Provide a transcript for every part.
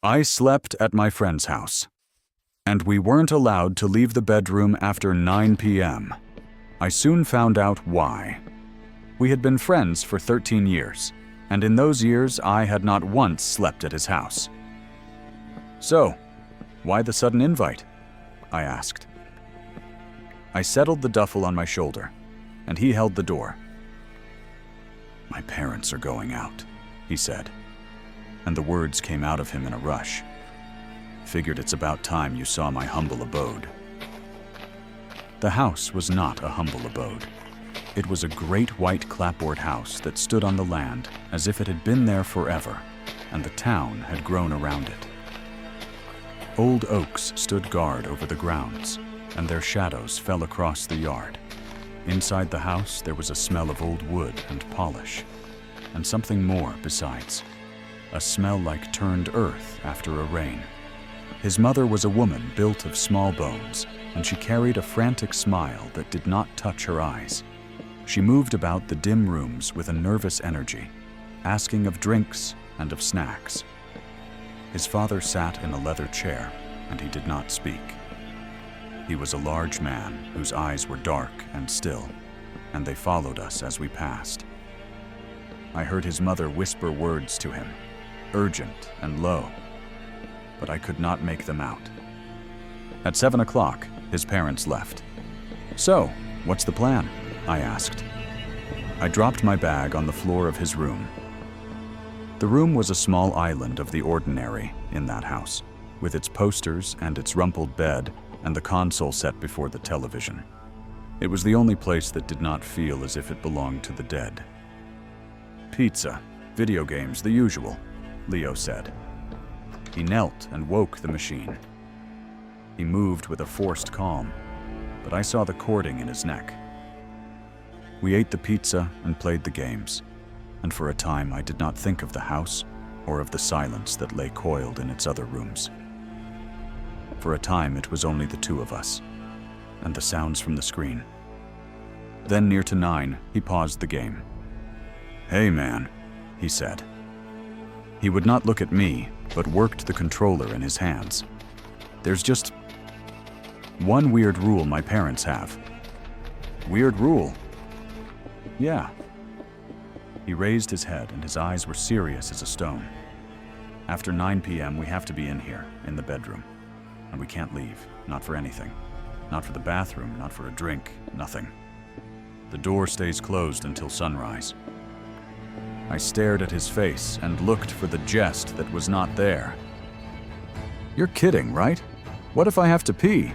I slept at my friend's house, and we weren't allowed to leave the bedroom after 9 p.m. I soon found out why. We had been friends for 13 years, and in those years I had not once slept at his house. "So, why the sudden invite?" I asked. I settled the duffel on my shoulder, and he held the door. "My parents are going out," he said, and the words came out of him in a rush. "Figured it's about time you saw my humble abode." The house was not a humble abode. It was a great white clapboard house that stood on the land as if it had been there forever, and the town had grown around it. Old oaks stood guard over the grounds, and their shadows fell across the yard. Inside the house there was a smell of old wood and polish, and something more besides. A smell like turned earth after a rain. His mother was a woman built of small bones, and she carried a frantic smile that did not touch her eyes. She moved about the dim rooms with a nervous energy, asking of drinks and of snacks. His father sat in a leather chair, and he did not speak. He was a large man whose eyes were dark and still, and they followed us as we passed. I heard his mother whisper words to him, urgent and low, but I could not make them out. At 7 o'clock, his parents left. "So, what's the plan?" I asked. I dropped my bag on the floor of his room. The room was a small island of the ordinary in that house, with its posters and its rumpled bed and the console set before the television. It was the only place that did not feel as if it belonged to the dead. "Pizza, video games, the usual," Leo said. He knelt and woke the machine. He moved with a forced calm, but I saw the cording in his neck. We ate the pizza and played the games, and for a time I did not think of the house or of the silence that lay coiled in its other rooms. For a time it was only the two of us, and the sounds from the screen. Then near to 9, he paused the game. "Hey man," he said. He would not look at me, but worked the controller in his hands. "There's just one weird rule my parents have." "Weird rule?" "Yeah." He raised his head and his eyes were serious as a stone. "After 9 p.m. we have to be in here, in the bedroom. And we can't leave, not for anything. Not for the bathroom, not for a drink, nothing. The door stays closed until sunrise." I stared at his face and looked for the jest that was not there. "You're kidding, right? What if I have to pee?"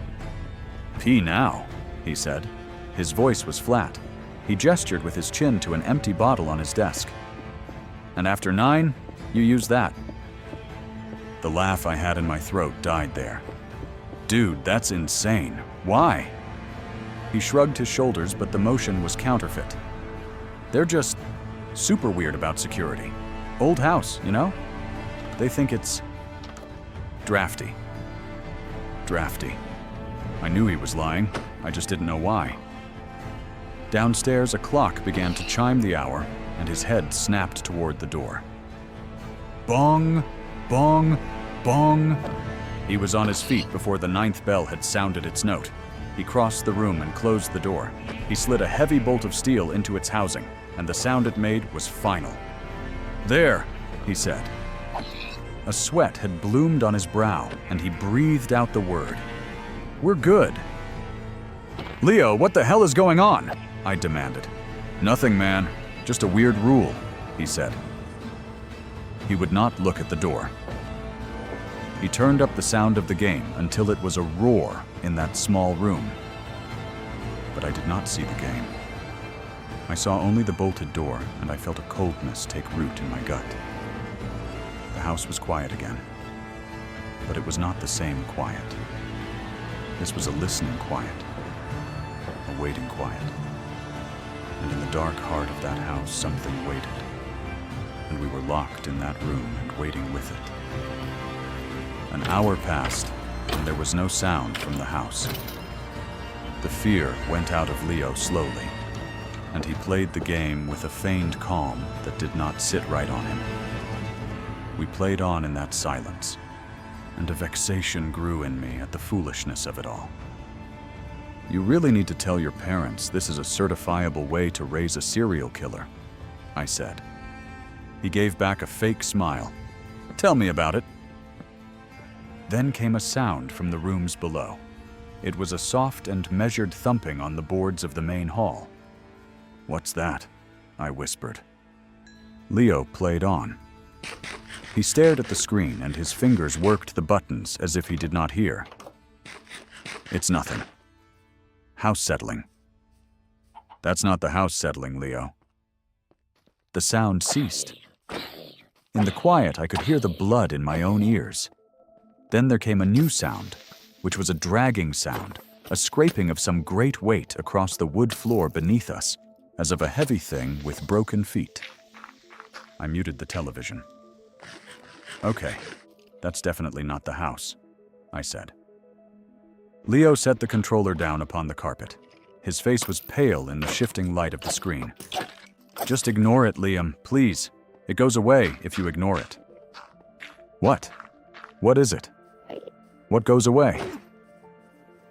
"Pee now," he said. His voice was flat. He gestured with his chin to an empty bottle on his desk. "And after 9, you use that." The laugh I had in my throat died there. "Dude, that's insane. Why?" He shrugged his shoulders, but the motion was counterfeit. "They're just super weird about security. Old house, you know? They think it's drafty." Drafty. I knew he was lying. I just didn't know why. Downstairs, a clock began to chime the hour, and his head snapped toward the door. Bong, bong, bong. He was on his feet before the 9th bell had sounded its note. He crossed the room and closed the door. He slid a heavy bolt of steel into its housing, and the sound it made was final. "There," he said. A sweat had bloomed on his brow, and he breathed out the word. "We're good." "Leo, what the hell is going on?" I demanded. "Nothing, man. Just a weird rule," he said. He would not look at the door. He turned up the sound of the game until it was a roar in that small room. But I did not see the game. I saw only the bolted door, and I felt a coldness take root in my gut. The house was quiet again, but it was not the same quiet. This was a listening quiet, a waiting quiet. And in the dark heart of that house, something waited, and we were locked in that room and waiting with it. An hour passed, and there was no sound from the house. The fear went out of Leo slowly, and he played the game with a feigned calm that did not sit right on him. We played on in that silence, and a vexation grew in me at the foolishness of it all. "You really need to tell your parents this is a certifiable way to raise a serial killer," I said. He gave back a fake smile. "Tell me about it." Then came a sound from the rooms below. It was a soft and measured thumping on the boards of the main hall. "What's that?" I whispered. Leo played on. He stared at the screen and his fingers worked the buttons as if he did not hear. "It's nothing. House settling." "That's not the house settling, Leo." The sound ceased. In the quiet, I could hear the blood in my own ears. Then there came a new sound, which was a dragging sound, a scraping of some great weight across the wood floor beneath us, as of a heavy thing with broken feet. I muted the television. "Okay, that's definitely not the house," I said. Leo set the controller down upon the carpet. His face was pale in the shifting light of the screen. "Just ignore it, Liam, please. It goes away if you ignore it." "What? What is it? What goes away?"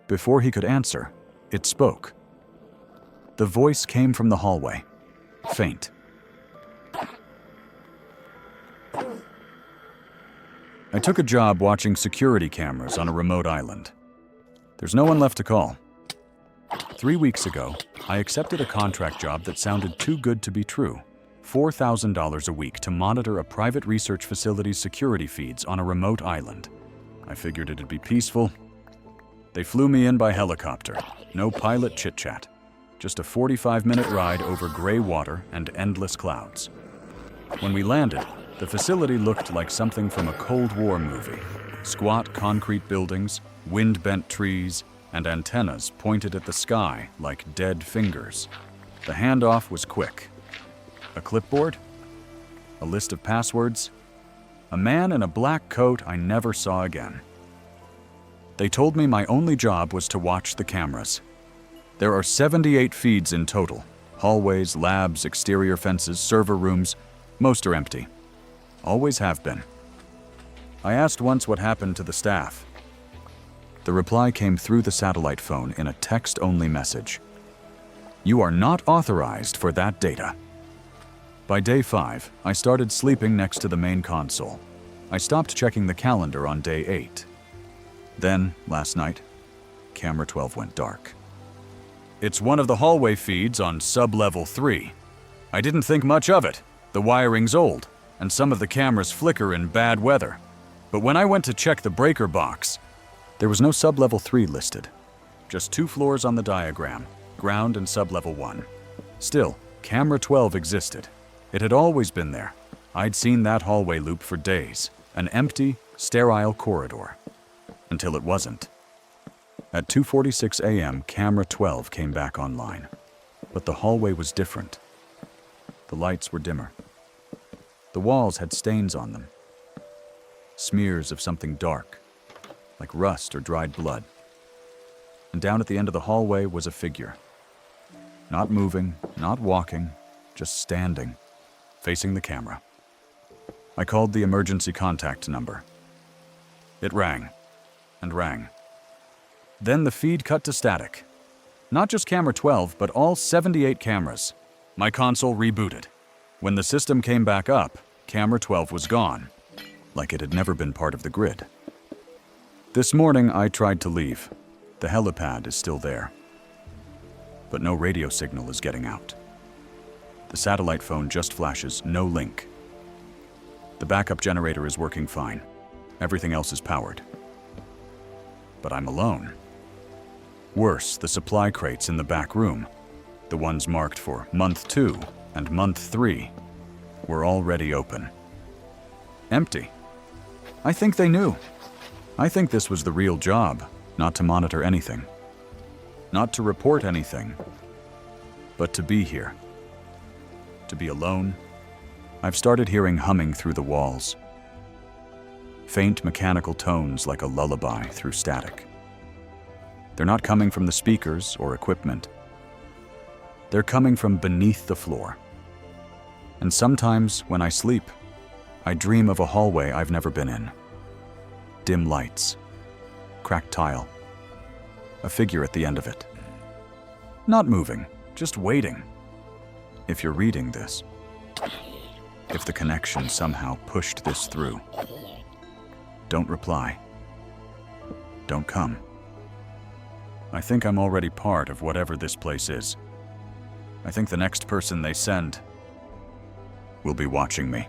Before he could answer, it spoke. The voice came from the hallway, faint. "I took a job watching security cameras on a remote island. There's no one left to call. 3 weeks ago, I accepted a contract job that sounded too good to be true. $4,000 a week to monitor a private research facility's security feeds on a remote island. I figured it'd be peaceful. They flew me in by helicopter. No pilot chit-chat. Just a 45-minute ride over gray water and endless clouds. When we landed, the facility looked like something from a Cold War movie. Squat concrete buildings, wind-bent trees, and antennas pointed at the sky like dead fingers. The handoff was quick. A clipboard? A list of passwords? A man in a black coat I never saw again. They told me my only job was to watch the cameras. There are 78 feeds in total. Hallways, labs, exterior fences, server rooms. Most are empty. Always have been. I asked once what happened to the staff. The reply came through the satellite phone in a text-only message. "You are not authorized for that data." By day 5, I started sleeping next to the main console. I stopped checking the calendar on day 8. Then, last night, camera 12 went dark. "It's one of the hallway feeds on sub-level 3. I didn't think much of it. The wiring's old, and some of the cameras flicker in bad weather. But when I went to check the breaker box, there was no sub-level 3 listed. Just 2 floors on the diagram, ground and sub-level 1. Still, camera 12 existed. It had always been there. I'd seen that hallway loop for days, an empty, sterile corridor. Until it wasn't. At 2:46 a.m., camera 12 came back online. But the hallway was different. The lights were dimmer. The walls had stains on them. Smears of something dark, like rust or dried blood. And down at the end of the hallway was a figure. Not moving, not walking, just standing, facing the camera. I called the emergency contact number. It rang, and rang. Then the feed cut to static. Not just camera 12, but all 78 cameras. My console rebooted. When the system came back up, camera 12 was gone, like it had never been part of the grid. This morning, I tried to leave. The helipad is still there. But no radio signal is getting out. The satellite phone just flashes no link. The backup generator is working fine. Everything else is powered. But I'm alone. Worse, the supply crates in the back room, the ones marked for month 2 and month 3, were already open. Empty. I think they knew. I think this was the real job, not to monitor anything. Not to report anything, but to be here. To be alone. I've started hearing humming through the walls. Faint mechanical tones like a lullaby through static. They're not coming from the speakers or equipment. They're coming from beneath the floor. And sometimes, when I sleep, I dream of a hallway I've never been in. Dim lights. Cracked tile. A figure at the end of it. Not moving, just waiting. If you're reading this, if the connection somehow pushed this through, don't reply. Don't come. I think I'm already part of whatever this place is. I think the next person they send will be watching me.